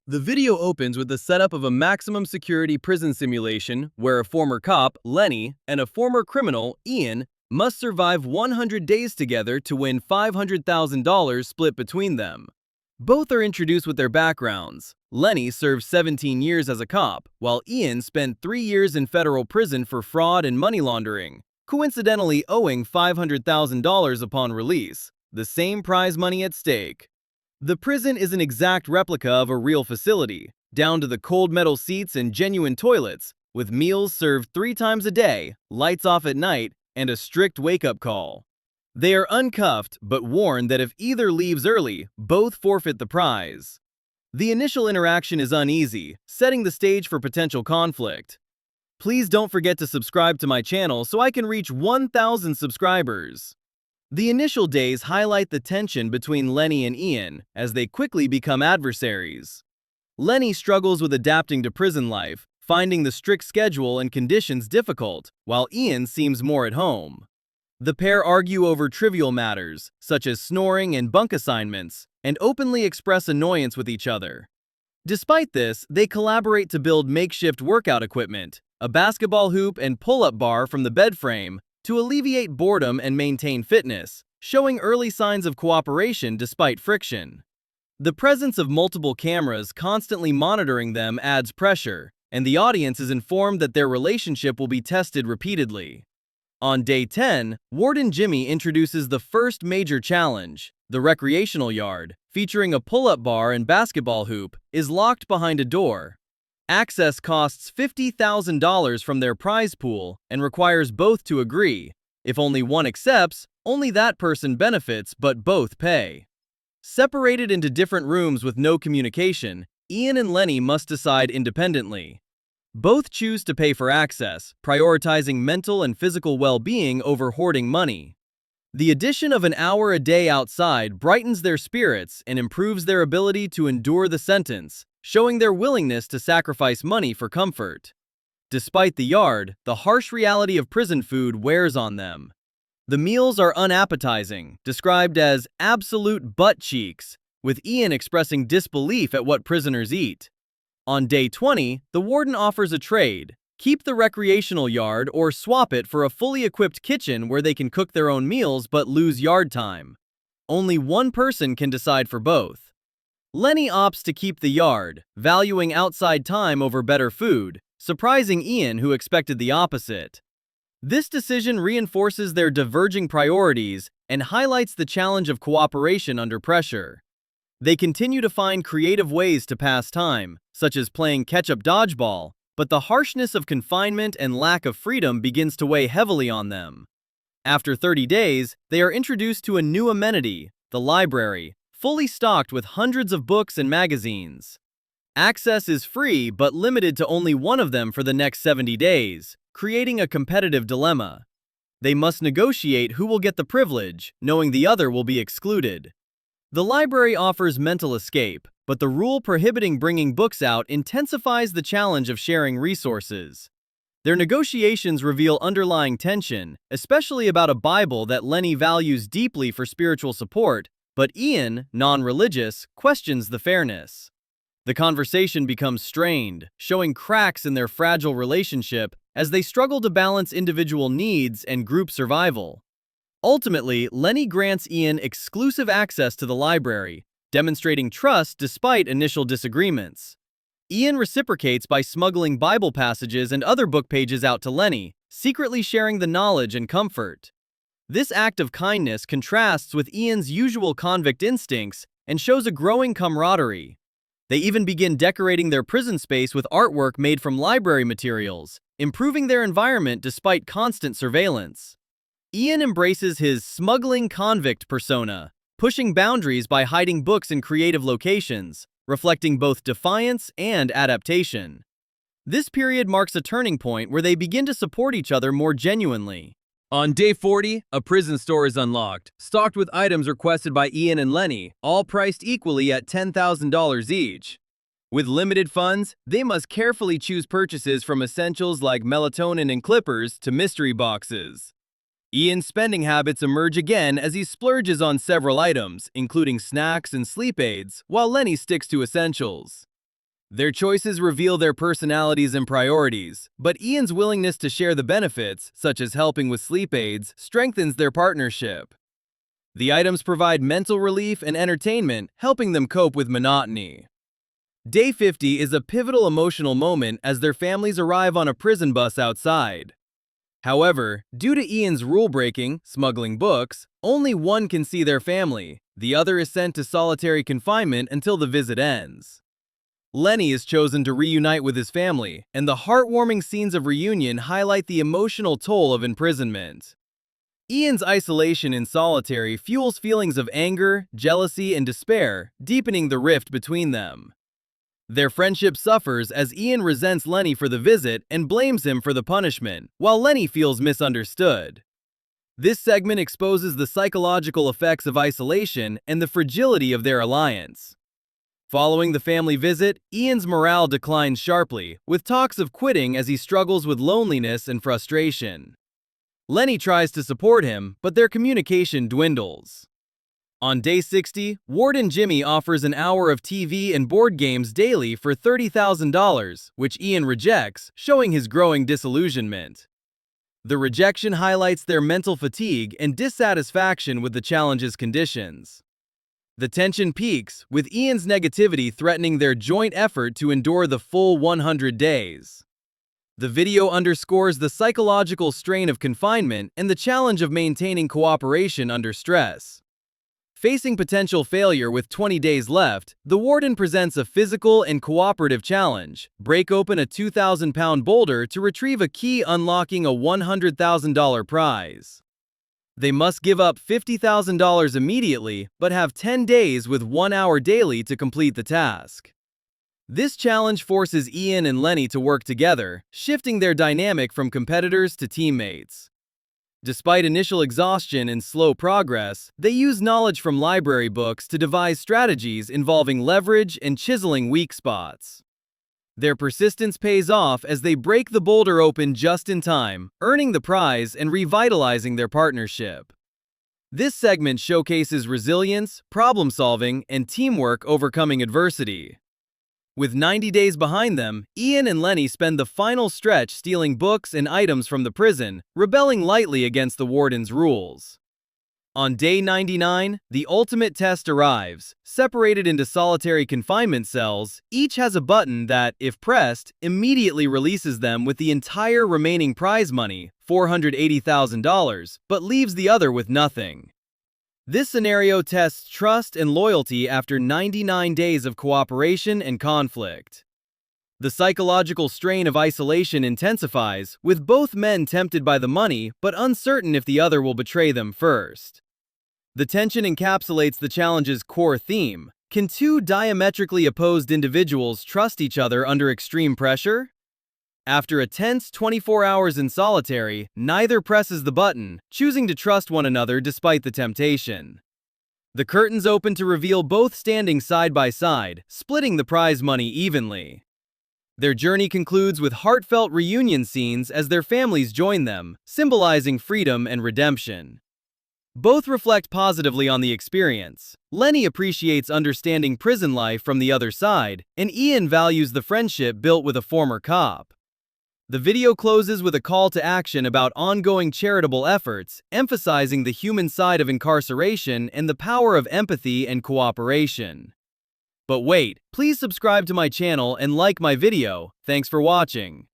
The video opens with the setup of a maximum security prison simulation where a former cop, Lenny, and a former criminal, Ian, must survive 100 days together to win $500,000 split between them. Both are introduced with their backgrounds. Lenny served 17 years as a cop, while Ian spent 3 years in federal prison for fraud and money laundering, coincidentally owing $500,000 upon release, the same prize money at stake. The prison is an exact replica of a real facility, down to the cold metal seats and genuine toilets, with meals served 3 times a day, lights off at night, and a strict wake-up call. They are uncuffed, but warned that if either leaves early, both forfeit the prize. The initial interaction is uneasy, setting the stage for potential conflict. Please don't forget to subscribe to my channel so I can reach 1,000 subscribers. The initial days highlight the tension between Lenny and Ian as they quickly become adversaries. Lenny struggles with adapting to prison life, finding the strict schedule and conditions difficult, while Ian seems more at home. The pair argue over trivial matters, such as snoring and bunk assignments, and openly express annoyance with each other. Despite this, they collaborate to build makeshift workout equipment, a basketball hoop and pull-up bar from the bed frame, to alleviate boredom and maintain fitness, showing early signs of cooperation despite friction. The presence of multiple cameras constantly monitoring them adds pressure, and the audience is informed that their relationship will be tested repeatedly. On day 10, Warden Jimmy introduces the first major challenge. The recreational yard, featuring a pull-up bar and basketball hoop, is locked behind a door. Access costs $50,000 from their prize pool and requires both to agree. If only one accepts, only that person benefits, but both pay. Separated into different rooms with no communication, Ian and Lenny must decide independently. Both choose to pay for access, prioritizing mental and physical well-being over hoarding money. The addition of an hour a day outside brightens their spirits and improves their ability to endure the sentence, showing their willingness to sacrifice money for comfort. Despite the yard, the harsh reality of prison food wears on them. The meals are unappetizing, described as absolute butt cheeks, with Ian expressing disbelief at what prisoners eat. On day 20, the warden offers a trade: keep the recreational yard or swap it for a fully equipped kitchen where they can cook their own meals but lose yard time. Only one person can decide for both. Lenny opts to keep the yard, valuing outside time over better food, surprising Ian, who expected the opposite. This decision reinforces their diverging priorities and highlights the challenge of cooperation under pressure. They continue to find creative ways to pass time, such as playing catch-up dodgeball, but the harshness of confinement and lack of freedom begins to weigh heavily on them. After 30 days, they are introduced to a new amenity, the library, fully stocked with hundreds of books and magazines. Access is free but limited to only one of them for the next 70 days, creating a competitive dilemma. They must negotiate who will get the privilege, knowing the other will be excluded. The library offers mental escape, but the rule prohibiting bringing books out intensifies the challenge of sharing resources. Their negotiations reveal underlying tension, especially about a Bible that Lenny values deeply for spiritual support, but Ian, non-religious, questions the fairness. The conversation becomes strained, showing cracks in their fragile relationship as they struggle to balance individual needs and group survival. Ultimately, Lenny grants Ian exclusive access to the library, demonstrating trust despite initial disagreements. Ian reciprocates by smuggling Bible passages and other book pages out to Lenny, secretly sharing the knowledge and comfort. This act of kindness contrasts with Ian's usual convict instincts and shows a growing camaraderie. They even begin decorating their prison space with artwork made from library materials, improving their environment despite constant surveillance. Ian embraces his smuggling convict persona, pushing boundaries by hiding books in creative locations, reflecting both defiance and adaptation. This period marks a turning point where they begin to support each other more genuinely. On day 40, a prison store is unlocked, stocked with items requested by Ian and Lenny, all priced equally at $10,000 each. With limited funds, they must carefully choose purchases from essentials like melatonin and clippers to mystery boxes. Ian's spending habits emerge again as he splurges on several items, including snacks and sleep aids, while Lenny sticks to essentials. Their choices reveal their personalities and priorities, but Ian's willingness to share the benefits, such as helping with sleep aids, strengthens their partnership. The items provide mental relief and entertainment, helping them cope with monotony. Day 50 is a pivotal emotional moment as their families arrive on a prison bus outside. However, due to Ian's rule-breaking, smuggling books, only one can see their family. The other is sent to solitary confinement until the visit ends. Lenny is chosen to reunite with his family, and the heartwarming scenes of reunion highlight the emotional toll of imprisonment. Ian's isolation in solitary fuels feelings of anger, jealousy, and despair, deepening the rift between them. Their friendship suffers as Ian resents Lenny for the visit and blames him for the punishment, while Lenny feels misunderstood. This segment exposes the psychological effects of isolation and the fragility of their alliance. Following the family visit, Ian's morale declines sharply, with talks of quitting as he struggles with loneliness and frustration. Lenny tries to support him, but their communication dwindles. On day 60, Warden Jimmy offers an hour of TV and board games daily for $30,000, which Ian rejects, showing his growing disillusionment. The rejection highlights their mental fatigue and dissatisfaction with the challenge's conditions. The tension peaks, with Ian's negativity threatening their joint effort to endure the full 100 days. The video underscores the psychological strain of confinement and the challenge of maintaining cooperation under stress. Facing potential failure with 20 days left, the warden presents a physical and cooperative challenge: break open a 2,000-pound boulder to retrieve a key unlocking a $100,000 prize. They must give up $50,000 immediately, but have 10 days with 1 hour daily to complete the task. This challenge forces Ian and Lenny to work together, shifting their dynamic from competitors to teammates. Despite initial exhaustion and slow progress, they use knowledge from library books to devise strategies involving leverage and chiseling weak spots. Their persistence pays off as they break the boulder open just in time, earning the prize and revitalizing their partnership. This segment showcases resilience, problem-solving, and teamwork overcoming adversity. With 90 days behind them, Ian and Lenny spend the final stretch stealing books and items from the prison, rebelling lightly against the warden's rules. On day 99, the ultimate test arrives. Separated into solitary confinement cells, each has a button that, if pressed, immediately releases them with the entire remaining prize money, $480,000, but leaves the other with nothing. This scenario tests trust and loyalty after 99 days of cooperation and conflict. The psychological strain of isolation intensifies, with both men tempted by the money but uncertain if the other will betray them first. The tension encapsulates the challenge's core theme. Can two diametrically opposed individuals trust each other under extreme pressure? After a tense 24 hours in solitary, neither presses the button, choosing to trust one another despite the temptation. The curtains open to reveal both standing side by side, splitting the prize money evenly. Their journey concludes with heartfelt reunion scenes as their families join them, symbolizing freedom and redemption. Both reflect positively on the experience. Lenny appreciates understanding prison life from the other side, and Ian values the friendship built with a former cop. The video closes with a call to action about ongoing charitable efforts, emphasizing the human side of incarceration and the power of empathy and cooperation. But wait, please subscribe to my channel and like my video. Thanks for watching.